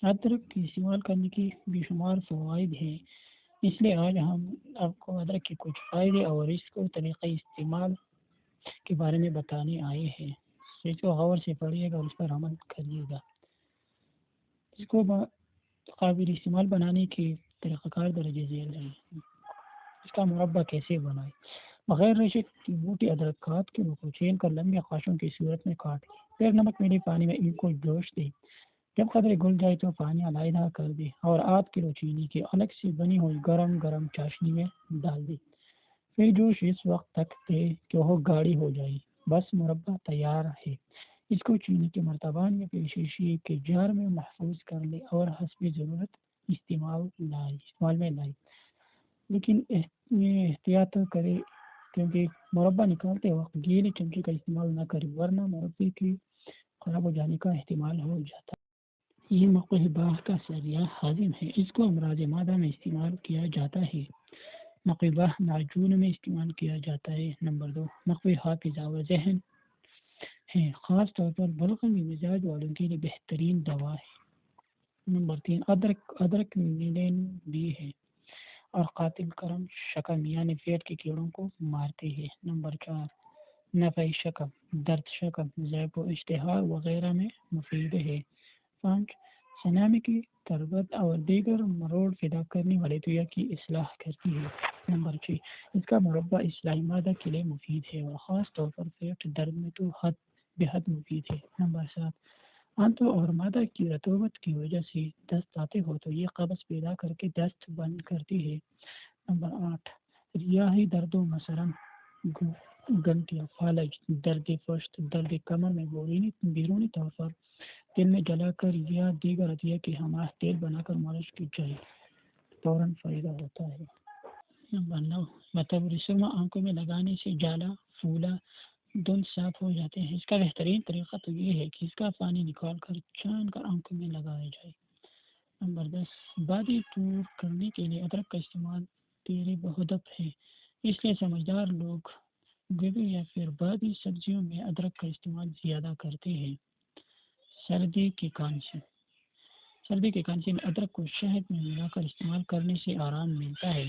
ادرک کے استعمال کرنے کی بے شمار فوائد ہیں، اس لیے آج ہم آپ کو ادرک کے کچھ فائدے اور اس کو طریقہ استعمال کے بارے میں بتانے آئے ہیں۔ اس کو غور سے پڑھیے گا اور اس پر عمل کریے گا۔ اس کو قابل استعمال بنانے کے طریقہ کار درج ذیل ہے۔ اس کا مربع کیسے بنائے؟ بغیر ریشے موٹے ادرکات کے کو چھیل کر لمبے قاشوں کی صورت میں کاٹ لیں، پھر نمک ملی پانی میں ان کو جوش دیں۔ جب قدرے گل جائے تو پانی علیحدہ کر دیں اور آدھ کلو چینی کی الگ سے بنی ہوئی گرم گرم چاشنی میں ڈال دیں۔ پھر جوش اس وقت تک دے کہ وہ گاڑھی ہو جائے، بس مربع تیار ہے۔ اس کو چینی کے مرتبان میں پھر شیشے کے جار میں محفوظ کر لے اور حسب ضرورت استعمال میں لائے، لیکن یہ احتیاط کرے کیونکہ مربع نکالتے وقت گیلی چمچے کا استعمال نہ کرے، ورنہ مربے کے خراب ہو جانے کا احتمال ہو جاتا ہے۔ یہ مقبہ کا ذریعہ ہاضم ہے، اس کو امراض معدہ میں استعمال کیا جاتا ہے۔ مقبہ معجون میں استعمال کیا جاتا ہے۔ نمبر 2، مقبہ حافظہ و ذہن ہے، خاص طور پر بلغمی مزاج والوں کے لیے بہترین دوا ہے۔ نمبر 3، ادرک ملین بھی ہے اور قاتل کرم شکم یعنی پیٹ کے کیڑوں کو مارتے ہیں۔ نمبر 4، نفع شکم، درد شکم، ذیب و اشتہار وغیرہ میں مفید ہے۔ 5، سنامی کی تربت اور دیگر مروڑ پیدا کرنے والے تویا کی اصلاح کرتی ہے۔ نمبر 6، اس کا مربع اصلاح معدہ کے لیے مفید ہے اور خاص طور پر پیٹ درد میں تو بے حد مفید ہے۔ نمبر 7، آنتوں اور معدہ کی رطوبت کی وجہ سے دست آتے ہو تو یہ قبض پیدا کر کے دست بند کرتی ہے۔ نمبر 8، ریاحی دردوں مثلاً گنٹیا، فالج، درد پشت، درد کمر میں بیرونی طور پر دل میں جلا کر یا دیگر ادویہ کے ہمراہ تیل بنا کر مالش کی جائے، فوراً فائدہ ہوتا ہے۔ نمبر 9، بطور آنکھوں میں لگانے سے جالا، پھولا، دھند صاف ہو جاتے ہیں۔ اس کا بہترین طریقہ تو یہ ہے کہ اس کا پانی نکال کر چھان کر آنکھوں میں لگایا جائے۔ نمبر 10، بادی دور کرنے کے لیے ادرک کا استعمال تیرے بہدف ہے، اس لیے سمجھدار لوگ گوبھی یا پھر بادی سبزیوں میں ادرک کا استعمال زیادہ کرتے ہیں۔ سردی کے کھانسی میں ادرک کو شہد میں ملا کر استعمال کرنے سے آرام ملتا ہے۔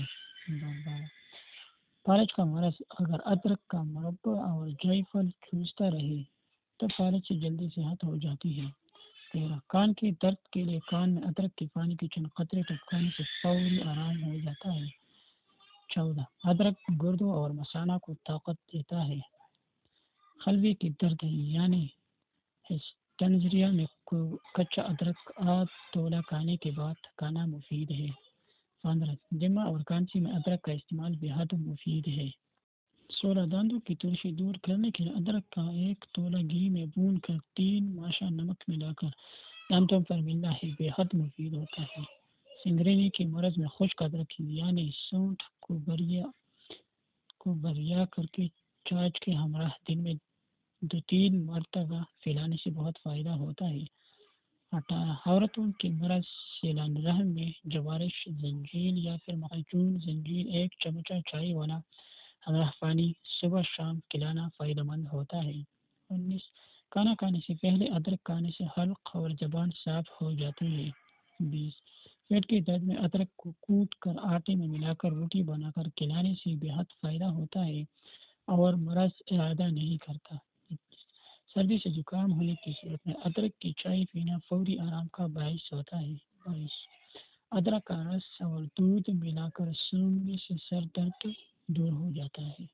فالج کا مرض، اگر ادرک کا مربع اور جائے پھل چوستا رہے تو فالج سے جلدی صحت ہو جاتی ہے۔ 13، کان کے درد کے لیے کان میں ادرک کے پانی کے چند قطرے ٹپکانے سے فوری آرام ہو جاتا ہے۔ 14، ادرک گردوں اور مثانہ کو طاقت دیتا ہے۔ خلوے کے درد یعنی تنزریا میں کچا ادرک آدھ تولہ کھانے کے بعد کھانا مفید ہے۔ 15، دمہ اور کھانسی میں ادرک کا استعمال بے حد مفید ہے۔ 16، دانتوں کی ترشی دور کرنے کے لیے ادرک کا 1 تولہ گھی میں بھون کر 3 ماشا نمک ملا کر دانتوں پر ملنا ہے، بے حد مفید ہوتا ہے۔ سنگرینے کے مرض میں خشک ادرک یعنی سونٹھ کو بریا کر کے چھاچھ کے ہمراہ دن میں 2-3 مرتبہ پلانے سے بہت فائدہ ہوتا ہے۔ 18، عورتوں کے مرض سیلان رحم میں جوارش، زنجیل یا پھر معجون زنجیل 1 چمچہ چائے والا ہمراہ پانی صبح شام کھلانا فائدہ مند ہوتا ہے۔ 19، کھانا کھانے سے پہلے ادرک کھانے سے حلق اور زبان صاف ہو جاتی ہے۔ 20، پیٹ کے درد میں ادرک کو کوٹ کر آٹے میں ملا کر روٹی بنا کر کھلانے سے بے حد فائدہ ہوتا ہے اور مرض اعادہ نہیں کرتا۔ 21، سردی سے زکام ہونے کی صورت میں ادرک کی چائے پینا فوری آرام کا باعث ہوتا ہے۔ 22، ادرک کا رس اور دودھ ملا کر سونگھنے سے سر درد دور ہو جاتا ہے۔